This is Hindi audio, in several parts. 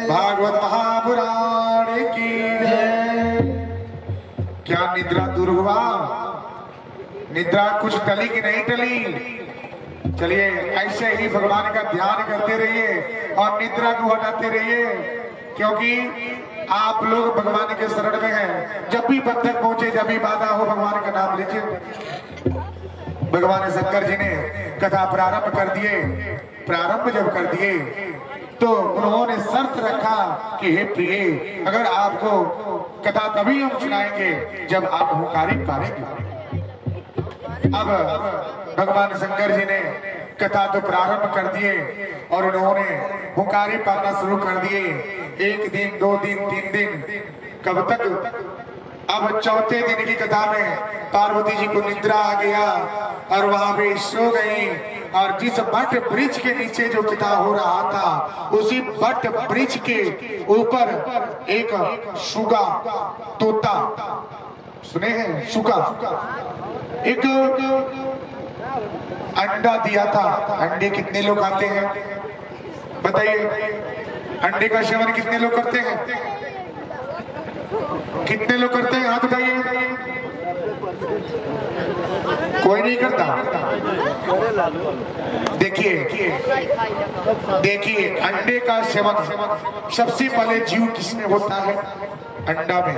भागवत महापुराण की जय। क्या निद्रा दूर हुआ? निद्रा कुछ टली कि नहीं टली? चलिए ऐसे ही भगवान का ध्यान करते रहिए और निद्रा को हटाते रहिए, क्योंकि आप लोग भगवान के शरण में हैं। जब भी बंधक पहुंचे, जब भी बाधा हो, भगवान का नाम लीजिए। भगवान शंकर जी ने कथा प्रारंभ कर दिए। प्रारंभ जब कर दिए तो उन्होंने शर्त रखा कि हे प्रिय, अगर आपको कथा तभी हम सुनाएंगे जब आप हुंकारी पारेंगे। अब भगवान शंकर जी ने कथा तो प्रारंभ कर दिए और उन्होंने हुंकारी पाना शुरू कर दिए। 1 दिन, 2 दिन, 3 दिन, कब तक? अब चौथे दिन की कथा में पार्वती जी को निद्रा आ गया और वहां पे सो गई। और जिस बट वृक्ष के नीचे जो कथा हो रहा था, उसी बट वृक्ष के ऊपर एक सुगा, तोता, सुने हैं? सुगा एक अंडा दिया था। अंडे कितने लोग खाते हैं बताइए? अंडे का सेवन कितने लोग करते हैं? कितने लोग करते हैं? हाथ उठाइए। कोई नहीं करता। देखिए देखिए, अंडे का सेवन सबसे पहले जीव किसमें होता है? अंडा में।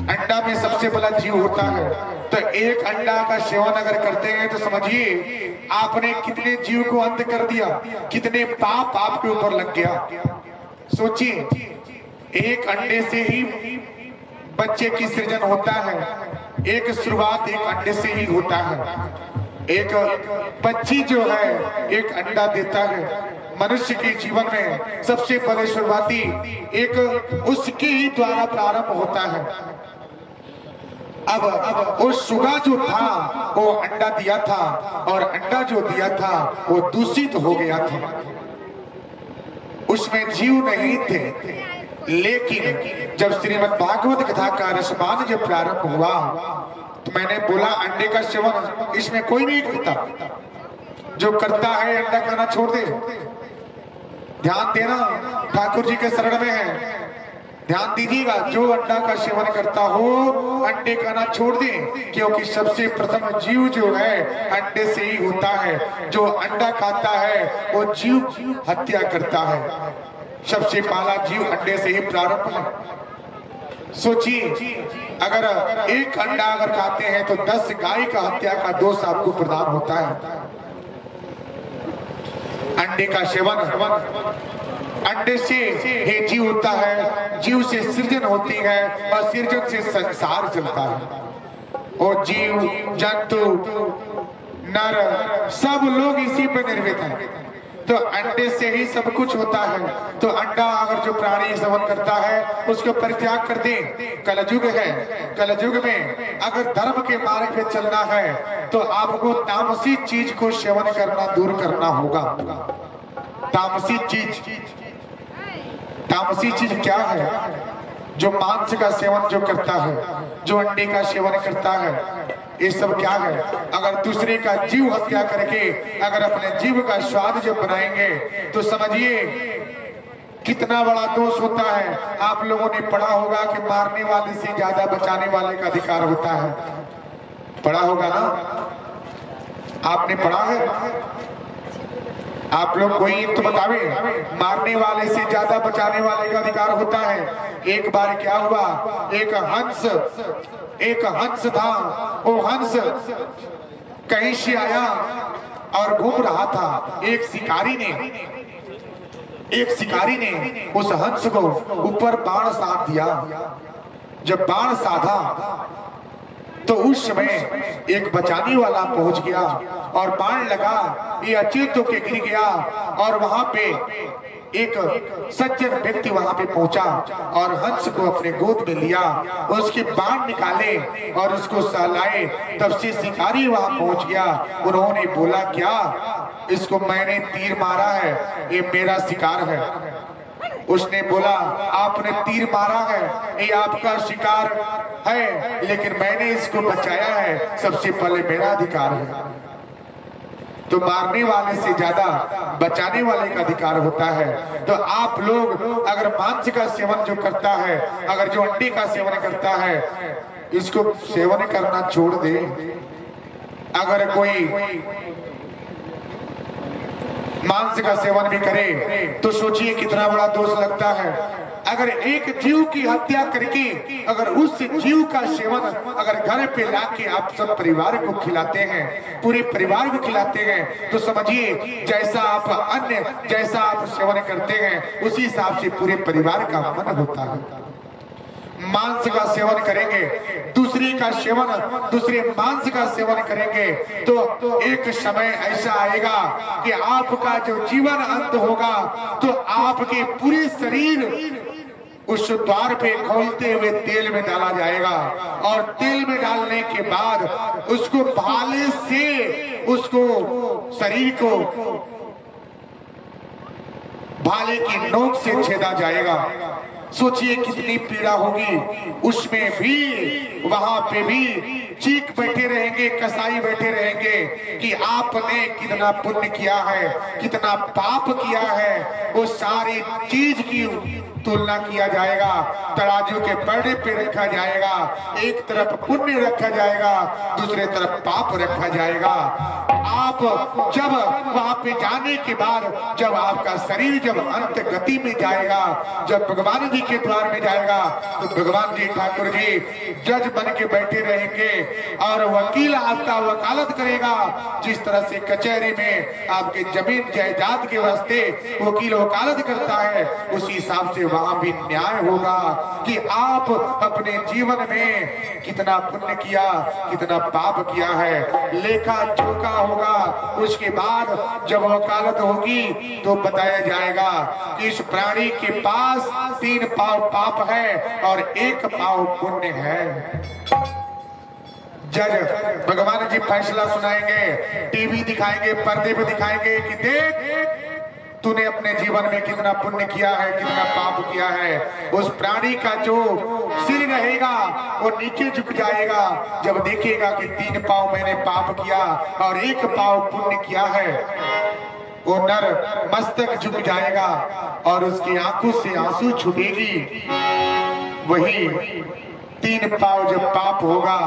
अंडा में सबसे बड़ा जीव होता है। तो एक अंडा का सेवन अगर करते हैं तो समझिए आपने कितने जीव को अंत कर दिया, कितने पाप आपके ऊपर लग गया। सोचिए, एक अंडे से ही बच्चे की सृजन होता है। एक शुरुआत एक अंडे से ही होता है। एक पक्षी जो है एक अंडा देता है। मनुष्य के जीवन में सबसे पहले शुरुआती एक उसके ही द्वारा प्रारंभ होता है। अब वो सुगा जो था वो अंडा दिया था, और अंडा जो दिया था वो दूषित हो गया था। उसमें जीव नहीं थे। लेकिन जब श्रीमद् भागवत कथा का रसपान जब प्रारंभ हुआ तो मैंने बोला अंडे का सेवन इसमें कोई नहीं करता। जो करता है अंडा खाना छोड़ दे। ध्यान देना, ठाकुर जी के शरण में है, ध्यान दीजिएगा। जो अंडा का सेवन करता हो अंडे खाना छोड़ दे, क्योंकि सबसे प्रथम जीव जो है अंडे से ही होता है। जो अंडा खाता है वो जीव हत्या करता है। सबसे पहला जीव अंडे से ही प्रारंभ है। सोचिए, अगर एक अंडा अगर खाते हैं तो 10 गाय का हत्या का दोष आपको प्रदान होता है। अंडे का सेवन, अंडे से ही जीव होता है, जीव से सृजन होती है और सृजन से संसार चलता है। और जीव, जंतु, नर सब लोग इसी पर निर्मित हैं। तो अंडे से ही सब कुछ होता है। तो अंडा अगर जो प्राणी सेवन करता है उसको परित्याग कर दे। कलयुग है, कलयुग में अगर धर्म के मार्ग पे चलना है तो आपको तामसी चीज को सेवन करना दूर करना होगा। तामसी चीज क्या है? जो मांस का सेवन जो करता है, जो अंडे का सेवन करता है, ये सब क्या है? अगर दूसरे का जीव हत्या करके अगर अपने जीव का स्वाद जब बनाएंगे तो समझिए कितना बड़ा दोष होता है। आप लोगों ने पढ़ा होगा कि मारने वाले से ज्यादा बचाने वाले का अधिकार होता है। पढ़ा होगा ना? आपने पढ़ा है? आप लोग कोई तो बतावे, मारने वाले से ज्यादा बचाने वाले का अधिकार होता है। एक बार क्या हुआ, एक हंस था। वो हंस कहीं से आया और घूम रहा था। एक शिकारी ने उस हंस को ऊपर बाण साध दिया। जब बाण साधा तो उस समय एक बचाने वाला पहुंच गया और बाण लगा, ये अचेत होके गिर गया। और वहां पे एक सज्जन व्यक्ति वहां पे पहुंचा और हंस को अपने गोद में लिया, उसके बाण निकाले और उसको सहलाए। तब से शिकारी वहां पहुंच गया। उन्होंने बोला, क्या इसको मैंने तीर मारा है, ये मेरा शिकार है। उसने बोला, आपने तीर मारा है, ये आपका शिकार है, लेकिन मैंने इसको बचाया है, सबसे पहले मेरा अधिकार है। तो मारने वाले से ज्यादा बचाने वाले का अधिकार होता है। तो आप लोग अगर मांस का सेवन जो करता है, अगर जो अंडे का सेवन करता है, इसको सेवन करना छोड़ दे। अगर कोई मांस का सेवन भी करे तो सोचिए कितना बड़ा दोष लगता है। अगर एक जीव की हत्या करके अगर उस जीव का सेवन अगर घर पे लाके आप सब परिवार को खिलाते हैं, पूरे परिवार को खिलाते हैं, तो समझिए जैसा आप सेवन करते हैं उसी हिसाब से पूरे परिवार का मन होता है। मांस का सेवन करेंगे, दूसरे मांस का सेवन करेंगे तो एक समय ऐसा आएगा कि आपका जो जीवन अंत होगा तो आपके पूरे शरीर उस द्वार पे खोलते हुए तेल में डाला जाएगा। और तेल में डालने के बाद उसको भाले से उसको शरीर को भाले की नोक से छेदा जाएगा। सोचिए कितनी पीड़ा होगी। उसमें भी वहां पे भी चीख बैठे रहेंगे, कसाई बैठे रहेंगे कि आपने कितना पुण्य किया है, कितना पाप किया है। वो सारी चीज की तुलना किया जाएगा, तराजू के पलड़े पे रखा जाएगा। एक तरफ पुण्य रखा जाएगा, दूसरे तरफ पाप रखा जाएगा। आप जब वहां पे जाने के बाद जब आपका शरीर जब अंत गति में जाएगा, जब भगवान जी के द्वार में जाएगा, तो भगवान जी ठाकुर जी जज बन के बैठे रहेंगे और वकील आपका वकालत करेगा। जिस तरह से कचहरी में आपके जमीन जायदाद के वास्ते वकील वकालत करता है, उसी हिसाब से वहां भी न्याय होगा कि आप अपने जीवन में कितना पुण्य किया, कितना पाप किया है, लेखा जोखा होगा। उसके बाद जब वकालत होगी तो बताया जाएगा कि इस प्राणी के पास 3 पाव पाप है और 1 पाव पुण्य है। जज भगवान जी फैसला सुनाएंगे, टीवी दिखाएंगे, पर्दे पे दिखाएंगे कि देख तूने अपने जीवन में कितना पुण्य किया है, कितना पाप किया है। उस प्राणी का जो सिर रहेगा वो नीचे झुक जाएगा जब देखेगा कि 3 पाव मैंने पाप किया और 1 पाव पुण्य किया है। वो नर मस्तक झुक जाएगा और उसकी आंखों से आंसू छूटेगी। वही 3 पाव जब पाप होगा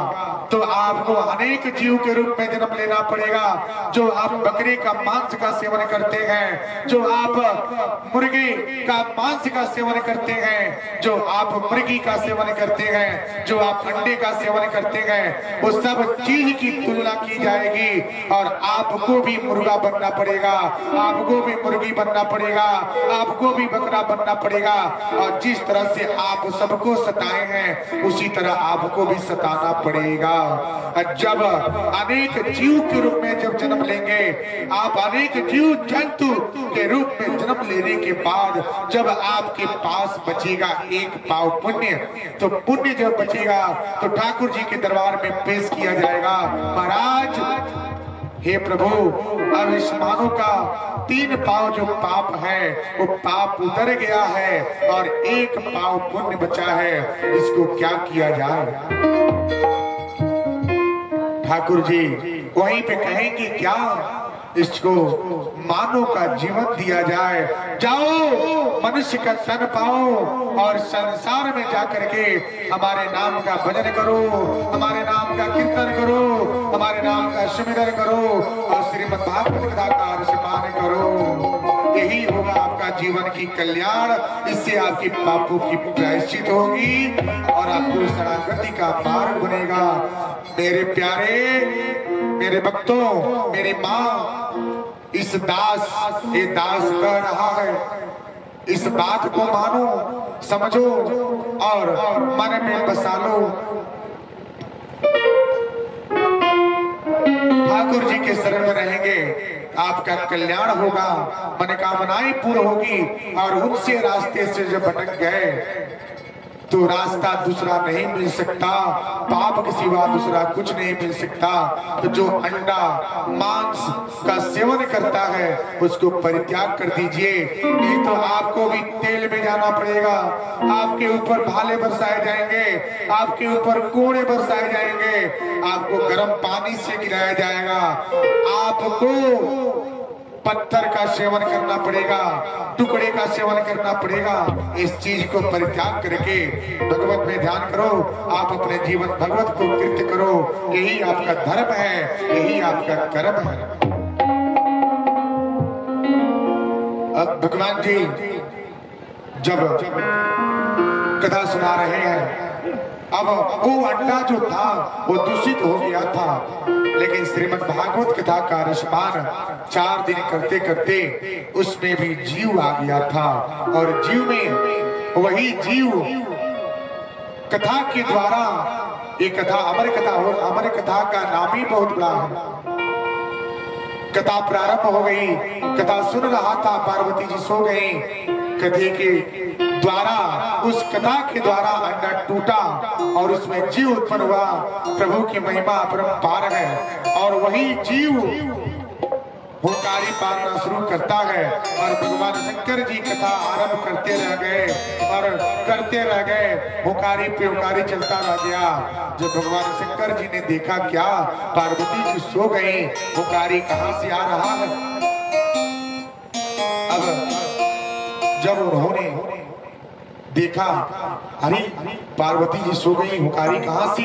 तो आपको अनेक जीव के रूप में जन्म लेना पड़ेगा। जो आप बकरे का मांस का सेवन करते हैं, जो आप मुर्गी का मांस का सेवन करते हैं, जो आप मुर्गी का सेवन करते हैं, जो आप अंडे का सेवन करते हैं, वो सब चीज की तुलना की जाएगी और आपको भी मुर्गा बनना पड़ेगा, आपको भी मुर्गी बनना पड़ेगा, आपको भी बकरा बनना पड़ेगा। और जिस तरह से आप सबको सताए हैं उसी तरह आपको भी सताना पड़ेगा। जब अनेक जीव के रूप में जब जन्म लेंगे, आप अनेक जीव जंतु के रूप में जन्म लेने के बाद जब आपके पास बचेगा एक पाव पुण्य, तो पुण्य जब बचेगा तो ठाकुर जी के दरबार में पेश किया जाएगा। महाराज, हे प्रभु, अब इस मानव का 3 पाव जो पाप है वो पाप उतर गया है और 1 पाव पुण्य बचा है, इसको क्या किया जाए? ठाकुर जी वहीं पे कहेंगे क्या, इसको मानव का जीवन दिया जाए। जाओ मनुष्य का तन पाओ और संसार में जाकर के हमारे नाम का भजन करो, हमारे नाम का कीर्तन करो, हमारे नाम का सुमिरन करो और श्रीमद् भागवत कथा का रसपान करो। यही होगा आपका जीवन की कल्याण। इससे आपकी पापों की प्रायश्चित होगी और आपको शरणागति का मार्ग बनेगा। मेरे प्यारे, मेरे भक्तों, मेरी माँ, इस दास, ये दास कह रहा है, इस बात को मानो, समझो और मन में बसा लो। ठाकुर जी के शरण में रहेंगे, आपका कल्याण होगा, मनोकामनाएं पूर्ण होगी। और उनसे रास्ते से जब भटक गए तो रास्ता दूसरा नहीं मिल सकता, पाप के सिवा दूसरा कुछ नहीं मिल सकता। तो जो अंडा मांस का सेवन करता है उसको परित्याग कर दीजिए, नहीं तो आपको भी तेल में जाना पड़ेगा। आपके ऊपर भाले बरसाए जाएंगे, आपके ऊपर कोड़े बरसाए जाएंगे, आपको गर्म पानी से गिराया जाएगा, आपको पत्थर का सेवन करना पड़ेगा, टुकड़े का सेवन करना पड़ेगा। इस चीज को परित्याग करके भगवत में ध्यान करो, आप अपने जीवन भगवत को कृत्य करो। यही आपका धर्म है, यही आपका कर्म है। अब भगवान जी जब कथा सुना रहे हैं, अब वो अंडा जो था वो दूषित हो गया था, लेकिन श्रीमद् भागवत कथा का रसपान 4 दिन करते करते उसमें भी जीव आ गया था। और जीव में वही जीव कथा के द्वारा, ये कथा अमर कथा हो, अमर कथा का नाम ही बहुत बड़ा है। कथा प्रारंभ हो गई, कथा सुन रहा था, पार्वती जी सो गई। कथे के द्वारा, उस कथा के द्वारा अंडा टूटा और उसमें जीव उत्पन्न हुआ। प्रभु की महिमा अपरंपार है। और वही जीव हुंकारी पारना शुरू करता है और भगवान शंकर जी कथा आरंभ करते रह गए और करते रह गए, हुंकारी पे हुंकारी चलता रह गया। जब भगवान शंकर जी ने देखा क्या पार्वती जी सो गई, हुंकारी कहां से आ रहा है। अब जब उन्होंने देखा, अरे पार्वती जी सो गई, हुंकारी कहां से,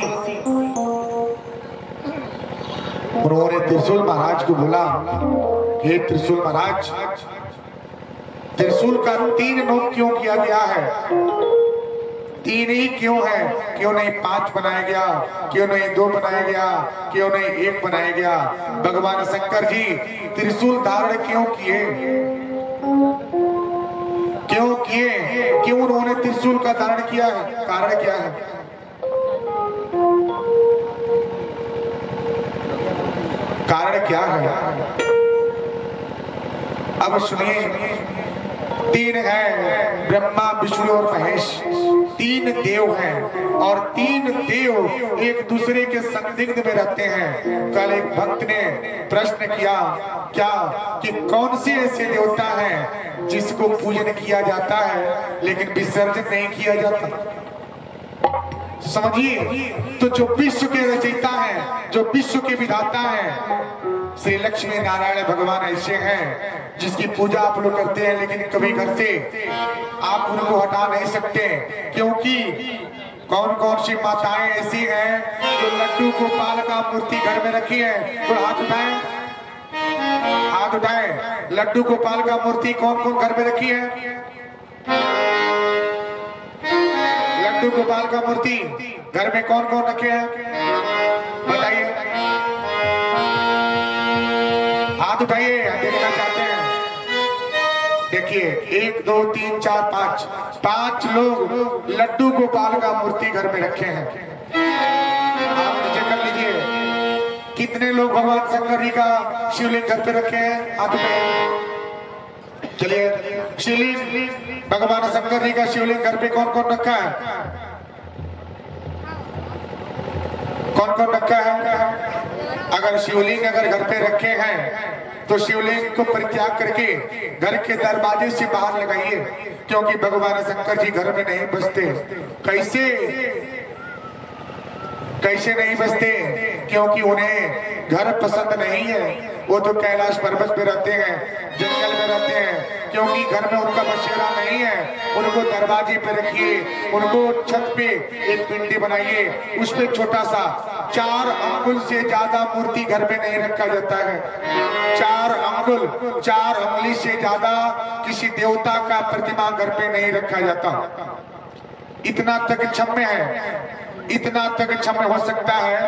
उन्होंने त्रिशूल महाराज को बोला, हे त्रिशूल महाराज, त्रिशूल का 3 नोक क्यों किया गया है? 3 ही क्यों है? क्यों नहीं 5 बनाया गया? क्यों नहीं 2 बनाया गया? क्यों नहीं 1 बनाया गया? भगवान शंकर जी त्रिशूल धारण क्यों किए? क्यों किए? क्यों उन्होंने त्रिशूल का धारण किया है? कारण क्या है? कारण क्या है? अब सुनिए, 3 है, ब्रह्मा विष्णु और महेश, 3 देव हैं और 3 देव एक दूसरे के संदिग्ध में रहते हैं। कल एक भक्त ने प्रश्न किया क्या कि कौन से ऐसे देवता हैं जिसको पूजन किया जाता है लेकिन विसर्जन नहीं किया जाता? समझिए, तो जो विश्व के रचयिता हैं, जो विश्व के विधाता हैं, श्री लक्ष्मी नारायण भगवान ऐसे हैं जिसकी पूजा आप लोग करते हैं, लेकिन कभी घर से आप उनको हटा नहीं सकते। क्योंकि कौन कौन सी माताएं ऐसी हैं जो लड्डू गोपाल का मूर्ति घर में रखी है? तो हाथ उठाएं, हाथ उठाएं। लड्डू गोपाल का मूर्ति कौन कौन घर में रखी है? लड्डू गोपाल का मूर्ति घर में कौन कौन रखे हैं? बताइए, हाथ उठाइए, देखना चाहते हैं। देखिए 1 2 3 4 5 5 लोग लड्डू गोपाल का मूर्ति घर में रखे हैं। आप नीचे कर लीजिए। कितने लोग भगवान शंकर जी का शिवलिंग घर पे रखे हैं? हाथ उठाइए। चलिए, शिवलिंग भगवान शंकर जी का शिवलिंग घर पे कौन कौन रखा है? कौन कौन रखा है? अगर शिवलिंग अगर घर पे रखे हैं तो शिवलिंग को परित्याग करके घर के दरवाजे से बाहर लगाइए, क्योंकि भगवान शंकर जी घर में नहीं बसते। कैसे नहीं बसते? क्योंकि उन्हें घर पसंद नहीं है। वो तो कैलाश पर्वत पे रहते हैं, जंगल में रहते हैं, क्योंकि घर में उनका बसेरा नहीं है। उनको दरवाजे पे रखिए, उनको छत पे एक पिंडी बनाइए, उस पे छोटा सा 4 अंगुल से ज्यादा मूर्ति घर में नहीं रखा जाता है। 4 अंगुल 4 अंगुली से ज्यादा किसी देवता का प्रतिमा घर पे नहीं रखा जाता। इतना तक क्षम्य है, इतना तक क्षम्य हो सकता है।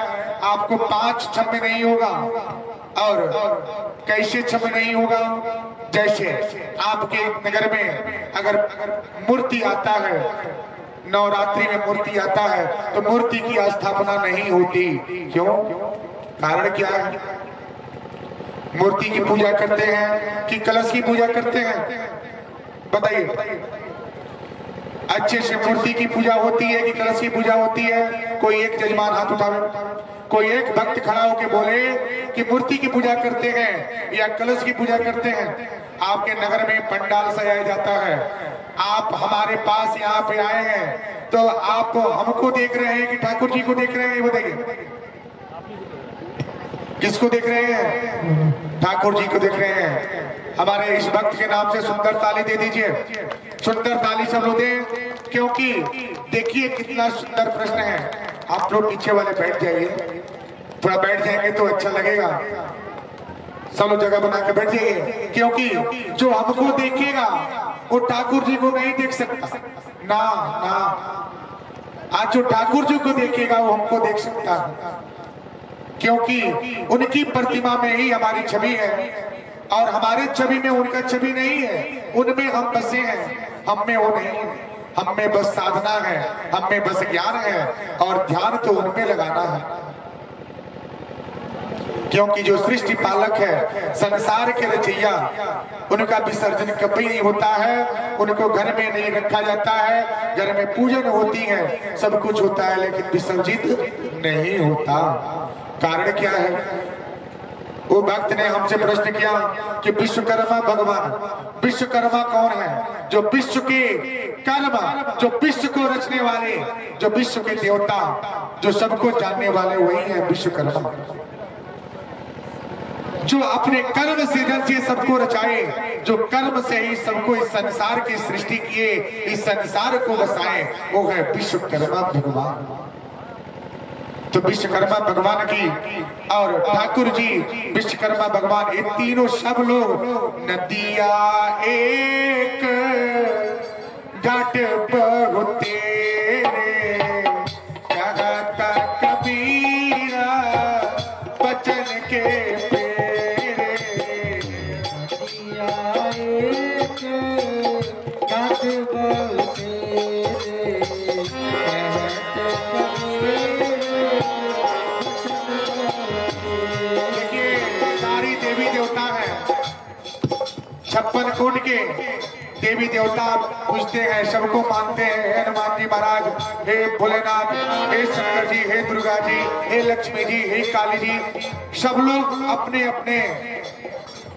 आपको 5 क्षम्य नहीं होगा। और कैसे क्षम्य नहीं होगा? जैसे आपके नगर में अगर मूर्ति आता है, नवरात्रि में मूर्ति आता है, तो मूर्ति की स्थापना नहीं होती। क्यों? कारण क्या है? मूर्ति की पूजा करते हैं कि कलश की पूजा करते हैं? बताइए। अच्छे से मूर्ति की पूजा होती है कि कलश की पूजा होती है? कोई एक जजमान हाथ उठावे, कोई एक भक्त खड़ा होके बोले कि मूर्ति की पूजा करते हैं या कलश की पूजा करते हैं। आपके नगर में पंडाल सजाया जाता है, आप हमारे पास यहाँ पे आए हैं, तो आप हमको देख रहे हैं कि ठाकुर जी को देख रहे हैं? वो देखिए, किसको देख रहे हैं? ठाकुर जी को देख रहे हैं। हमारे इस भक्त के नाम से सुंदर ताली दे दीजिए, सुंदर ताली सब लोग दें, क्योंकि देखिए कितना सुंदर प्रश्न है। आप लोग पीछे वाले बैठ जाइए, थोड़ा बैठ जाएंगे तो अच्छा लगेगा। सब लोग जगह बना के बैठ जाइए, क्योंकि जो हमको देखेगा वो ठाकुर जी को नहीं देख सकता ना। आज जो ठाकुर जी को देखेगा वो हमको देख सकता है, क्योंकि उनकी प्रतिमा में ही हमारी छवि है और हमारे छवि में उनका छवि नहीं है। उनमें हम बसे हैं, हम में वो नहीं है। हम में बस साधना है, हम में बस ज्ञान है, और ध्यान तो उनमें लगाना है, क्योंकि जो सृष्टि पालक है, संसार के रचैया, उनका विसर्जन कभी नहीं होता है। उनको घर में नहीं रखा जाता है। घर में पूजन होती है, सब कुछ होता है, लेकिन विसर्जित नहीं होता। कारण क्या है? वो भक्त ने हमसे प्रश्न किया कि विश्वकर्मा भगवान, विश्वकर्मा कौन है? जो विश्व के कर्म, जो विश्व को रचने वाले, जो विश्व के देवता, जो सबको जानने वाले, वही है विश्वकर्मा। जो अपने कर्म सृजन से सबको रचाए, जो कर्म से ही सबको इस संसार की सृष्टि किए, इस संसार को बसाए, वो है विश्वकर्मा भगवान। तो विश्वकर्मा भगवान की और ठाकुर जी विश्वकर्मा भगवान, ये तीनों सब लोग नदिया एक घाट बहुत तेरे, कहता कबीरा बचन के पेरे। नदिया एक घाट बहुत तेरे, छप्पन कोट के देवी देवता पूजते हैं, सबको मानते हैं। हे हनुमान जी महाराज, हे भोलेनाथ, हे शंकर जी, हे दुर्गा जी, हे लक्ष्मी जी, हे काली जी, सब लोग अपने अपने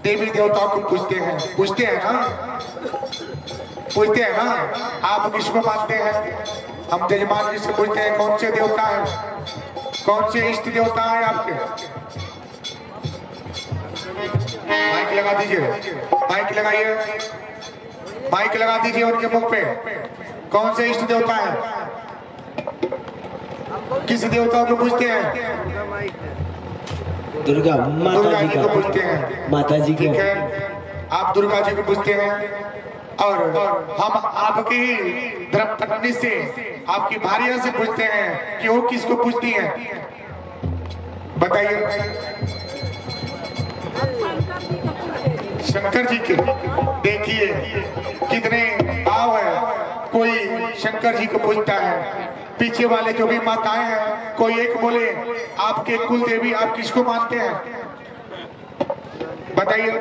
देवी देवताओं को पूजते हैं। पूजते हैं ना? पूजते हैं ना? आप किसको मानते हैं? हम जजमान जी से पूछते हैं, कौन से देवता है, कौन से इष्ट देवता है आपके? माइक लगा दीजिए, माइक लगाइए, माइक लगा दीजिए उनके मुख पे। कौन से इष्ट देवता है? किस देवता को पूछते हैं? दुर्गा दुर्गा जी को पूछते हैं, माता जी को। ठीक है, आप दुर्गा जी को पूछते हैं। और हम आपकी धर्मपत्नी से, आपकी भार्या से पूछते हैं कि वो किसको पूछती है? बताइए। शंकर जी के देखिए कितने भाव है। कोई शंकर जी को पूछता है, पीछे वाले जो भी माताएं हैं कोई एक बोले आपके कुल देवी आप किसको मानते हैं, बताइए।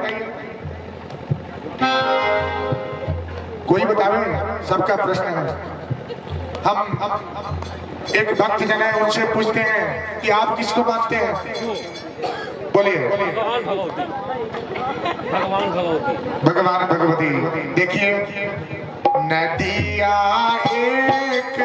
कोई बतावे, सबका प्रश्न है। हम एक भक्त जन है उनसे पूछते हैं कि आप किसको मानते हैं, बोलिए। भगवान भगवती। देखिए नदिया एक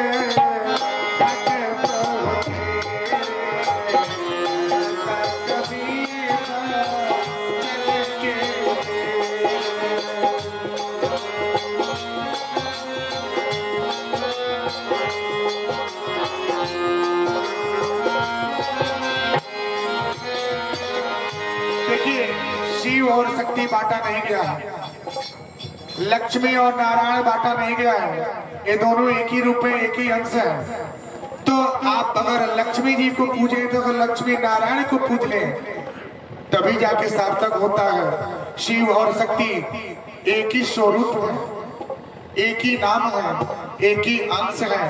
शिव और शक्ति बांटा नहीं गया है, लक्ष्मी और नारायण बांटा नहीं गया है, ये दोनों एक ही रूप में एक ही अंश है। तो आप अगर लक्ष्मी जी को पूजे तो लक्ष्मी नारायण को पूज ले तभी जाके सार्थक होता है। शिव और शक्ति एक ही स्वरूप है, एक ही नाम है, एक ही अंश है,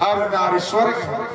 अर्धनारीश्वर है।